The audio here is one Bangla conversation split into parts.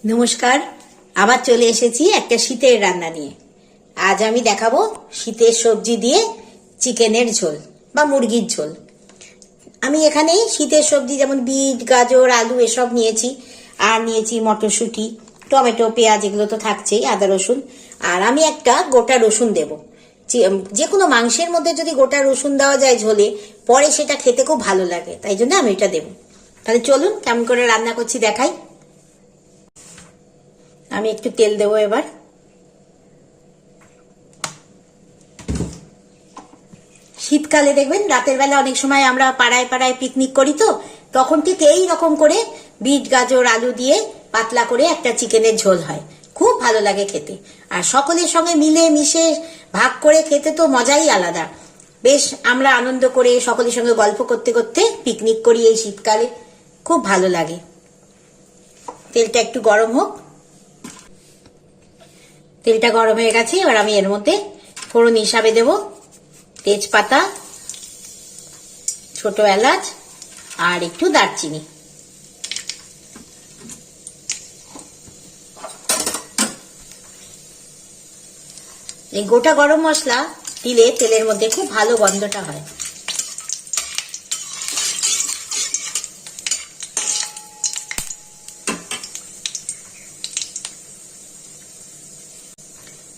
নমস্কার, আবার চলে এসেছি একটা শীতের রান্না নিয়ে। আজ আমি দেখাবো শীতের সবজি দিয়ে চিকেনের ঝোল বা মুরগির ঝোল। আমি এখানে শীতের সবজি যেমন বিট, গাজর, আলু এসব নিয়েছি, আর নিয়েছি মটরশুঁটি, টমেটো, পেঁয়াজ, এগুলো তো থাকছেই, আদা রসুন। আর আমি একটা গোটা রসুন দেব। যে কোনো মাংসের মধ্যে যদি গোটা রসুন দেওয়া যায় ঝোলে, পরে সেটা খেতে খুব ভালো লাগে, তাই জন্য আমি এটা দেবো। তাহলে চলুন কেমন করে রান্না করছি দেখাই। আমি একটু তেল দেবো এবার। শীতকালে দেখবেন রাতের বেলা অনেক সময় আমরা পাড়ায় পাড়ায় পিকনিক করি, তো তখন ঠিক এই রকম করে বিট, গাজর, আলু দিয়ে পাতলা করে একটা চিকেনের ঝোল হয়, খুব ভালো লাগে খেতে। আর সকলের সঙ্গে মিলে মিশে ভাগ করে খেতে তো মজাই আলাদা। বেশ আমরা আনন্দ করে সকলের সঙ্গে গল্প করতে করতে পিকনিক করি এই শীতকালে, খুব ভালো লাগে। তেলটা একটু গরম হোক। তেলটা গরম হয়ে গেছে, এবার আমি এর মধ্যে ফোড়ন হিসাবে দেব তেজপাতা, ছোট এলাচ আর একটু দারচিনি। এই গোটা গরম মশলা দিলে তেলের মধ্যে খুব ভালো গন্ধটা হয়।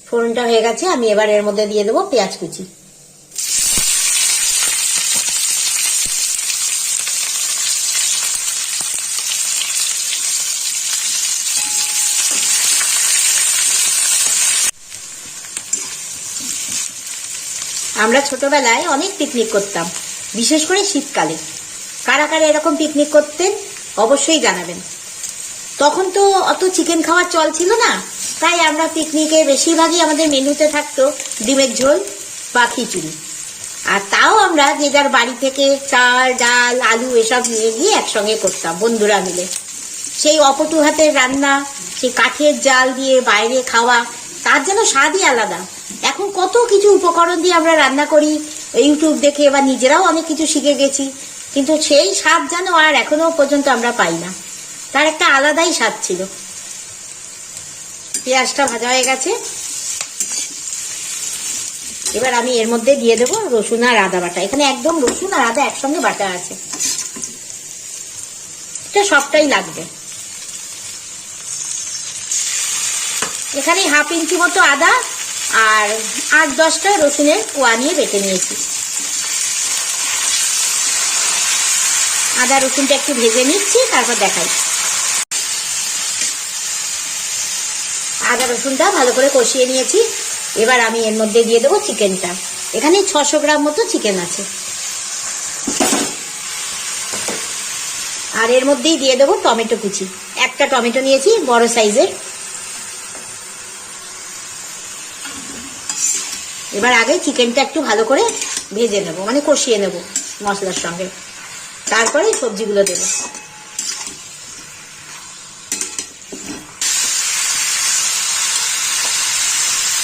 ফোড়নটা হয়ে গেছে, আমি এবার এর মধ্যে দিয়ে দেবো পেঁয়াজ কুচি। আমরা ছোটবেলায় অনেক পিকনিক করতাম, বিশেষ করে শীতকালে। কারা কারা এরকম পিকনিক করতেন অবশ্যই জানাবেন। তখন তো অত চিকেন খাওয়ার চল ছিল না, তাই আমরা পিকনিকে বেশিরভাগই আমাদের মেনুতে থাকতো ডিমের ঝোল বা খিচুড়ি। আর তাও আমরা যে যার বাড়ি থেকে চাল, ডাল, আলু এসব নিয়ে গিয়ে একসঙ্গে করতাম বন্ধুরা মিলে। সেই অপটু হাতের রান্না, সেই কাঠের জাল দিয়ে বাইরে খাওয়া, তার যেন স্বাদই আলাদা। এখন কত কিছু উপকরণ দিয়ে আমরা রান্না করি, ইউটিউব দেখে, বা নিজেরাও অনেক কিছু শিখে গেছি, কিন্তু সেই স্বাদ যেন আর এখনো পর্যন্ত আমরা পাই না। তার একটা আলাদাই স্বাদ ছিল। পেঁয়াজটা ভাজা হয়ে গেছে, এবার আমি এর মধ্যে দিয়ে দেবো রসুন আর আদা বাটা। এখানে একদম রসুন আর আদা একসঙ্গে বাটা আছে, এটা সবটাই লাগবে। এখানে হাফ ইঞ্চি মতো আদা আর 8-10টা রসুনের কোয়া নিয়ে বেটে নিয়েছি। আদা রসুনটা একটু ভেজে নিচ্ছি, তারপর দেখাই। আদা রসুনটা ভালো করে কষিয়ে নিয়েছি, এবার আমি এর মধ্যে দিয়ে দেবো চিকেনটা। এখানে 600 গ্রাম মতো চিকেন আছে। আর এর মধ্যেই দিয়ে দেবো টমেটো কুচি। একটা টমেটো নিয়েছি বড় সাইজের। এবার আগে চিকেনটা একটু ভালো করে ভেজে নেব, মানে কষিয়ে নেব মশলার সঙ্গে, তারপরে সবজিগুলো দেব।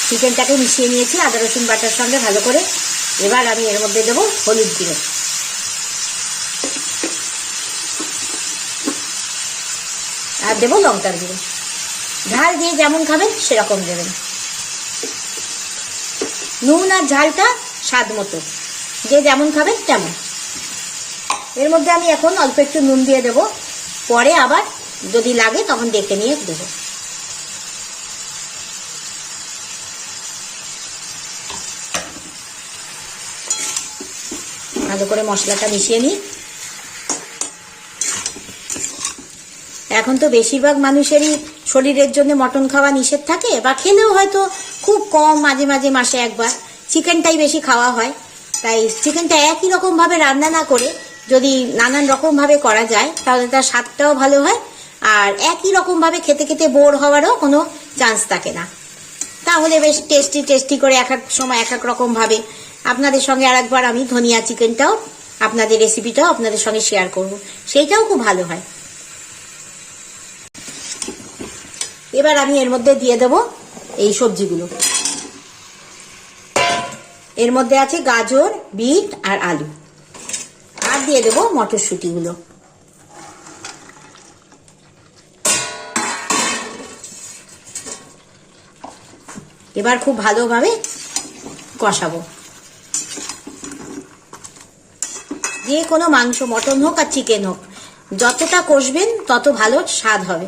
চিকেনটাকে মিশিয়ে নিয়েছি আদা রসুন বাটার সঙ্গে ভালো করে। এবার আমি এর মধ্যে দেবো হলুদ গুঁড়ো আর দেবো লঙ্কার গুঁড়ো। ঝাল দিয়ে যেমন খাবেন সেরকম দেবেন। নুন আর ঝালটা স্বাদ মতো, যে যেমন খাবেন তেমন। এর মধ্যে আমি এখন অল্প একটু নুন দিয়ে দেবো, পরে আবার যদি লাগে তখন দেখে নিয়ে দেবো। ভালো করে মশলাটা মিশিয়ে নিই। এখন তো বেশিরভাগ মানুষেরই শরীরের জন্য মটন খাওয়া নিষেধ থাকে, বা খেলেও হয়তো খুব কম, মাঝে মাঝে মাসে একবার। চিকেনটাই বেশি খাওয়া হয়, তাই চিকেনটা একই রকম ভাবে রান্না না করে যদি নানান রকম ভাবে করা যায়, তাহলে তার স্বাদটাও ভালো হয়, আর একই রকম ভাবে খেতে খেতে বোর হওয়ারও কোনো চান্স থাকে না। তাহলে বেশ টেস্টি টেস্টি করে এক এক সময় এক এক রকম ভাবে আপনাদের সঙ্গে আরেকবার আমি ধনিয়া চিকেনটাও, আপনাদের রেসিপিটাও আপনাদের সঙ্গে শেয়ার করব, সেইটাও খুব ভালো হয়। এবার আমি এর মধ্যে দিয়ে দেব এই সবজিগুলো। এর মধ্যে আছে গাজর, বিট আর আলু, আর দিয়ে দেবো মটরশুঁটিগুলো। এবার খুব ভালোভাবে কষাবো। যে কোনো মাংস, মটন হোক আর চিকেন হোক, যতটা কষবেন তত ভালো স্বাদ হবে।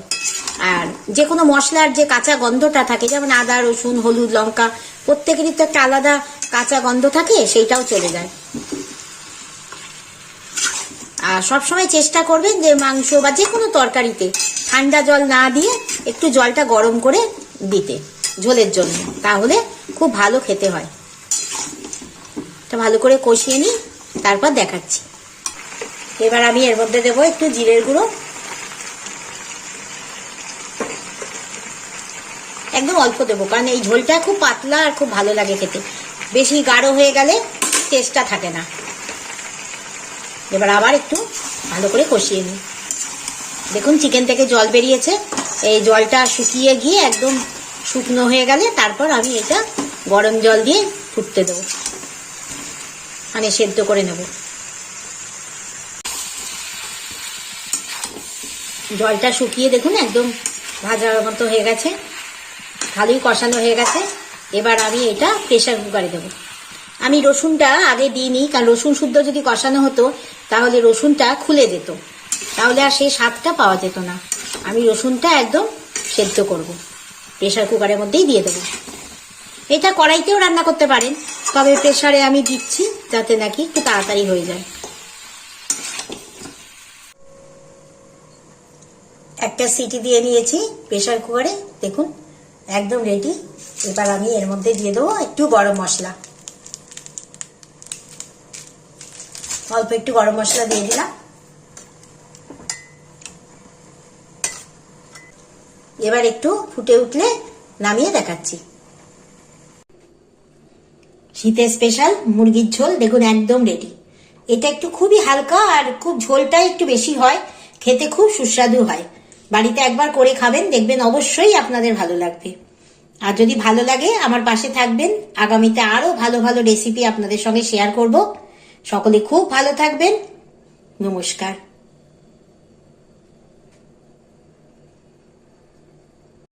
আর যে কোনো মশলার যে কাঁচা গন্ধটা থাকে, যেমন আদা, রসুন, হলুদ, লঙ্কা, প্রত্যেকেরই তো একটা আলাদা কাঁচা গন্ধ থাকে, সেইটাও চলে যায়। আর সবসময় চেষ্টা করবেন যে মাংস বা যে কোনো তরকারিতে ঠান্ডা জল না দিয়ে একটু জলটা গরম করে দিতে, ঝোলের জন্য, তাহলে খুব ভালো খেতে হয়। এটা ভালো করে কষিয়ে নিই, তারপর দেখাচ্ছি। এবার আমি এর মধ্যে দেবো একটু জিরের গুঁড়ো, একদম অল্প দেবো, কারণ এই ঝোলটা খুব পাতলা আর খুব ভালো লাগে খেতে। বেশি গাঢ় হয়ে গেলে টেস্টটা থাকে না। এবার আবার একটু ভালো করে কষিয়ে নিই। দেখুন চিকেন থেকে জল বেরিয়েছে, এই জলটা শুকিয়ে গিয়ে একদম শুকনো হয়ে গেলে তারপর আমি এটা গরম জল দিয়ে ফুটতে দেবো, মানে সেদ্ধ করে নেব। জলটা শুকিয়ে দেখুন একদম ভাজার মতো হয়ে গেছে, ভালোই কষানো হয়ে গেছে। এবার আমি এটা প্রেসার কুকারে দেবো। আমি রসুনটা আগে দিইনি, কারণ রসুন শুদ্ধ যদি কষানো হতো তাহলে রসুনটা খুলে যেত, তাহলে আর সেই স্বাদটা পাওয়া যেত না। আমি রসুনটা একদম সেদ্ধ করব, প্রেসার কুকারের মধ্যেই দিয়ে দেবো। এটা কড়াইতেও রান্না করতে পারেন, তবে প্রেসারে আমি দিচ্ছি যাতে নাকি একটু তাড়াতাড়ি হয়ে যায়। একটা সিটি দিয়ে নিয়েছি প্রেসার কুকারে, দেখুন একদম রেডি। এবার আমি এর মধ্যে দিয়ে দেবো একটু গরম মশলা, অল্প একটু গরম মশলা দিয়ে দিলাম। এবার একটু ফুটে উঠলে নামিয়ে দেখাচ্ছি। শীতের স্পেশাল মুরগির ঝোল দেখুন একদম রেডি। এটা একটু খুবই হালকা আর খুব ঝোলটা একটু বেশি হয়, খেতে খুব সুস্বাদু হয়। বাড়িতে একবার করে খাবেন, দেখবেন অবশ্যই আপনাদের ভালো লাগবে। আর যদি ভালো লাগে আমার পাশে থাকবেন, আগামীতে আরো ভালো ভালো রেসিপি আপনাদের সঙ্গে শেয়ার করব। সকলে খুব ভালো থাকবেন, নমস্কার।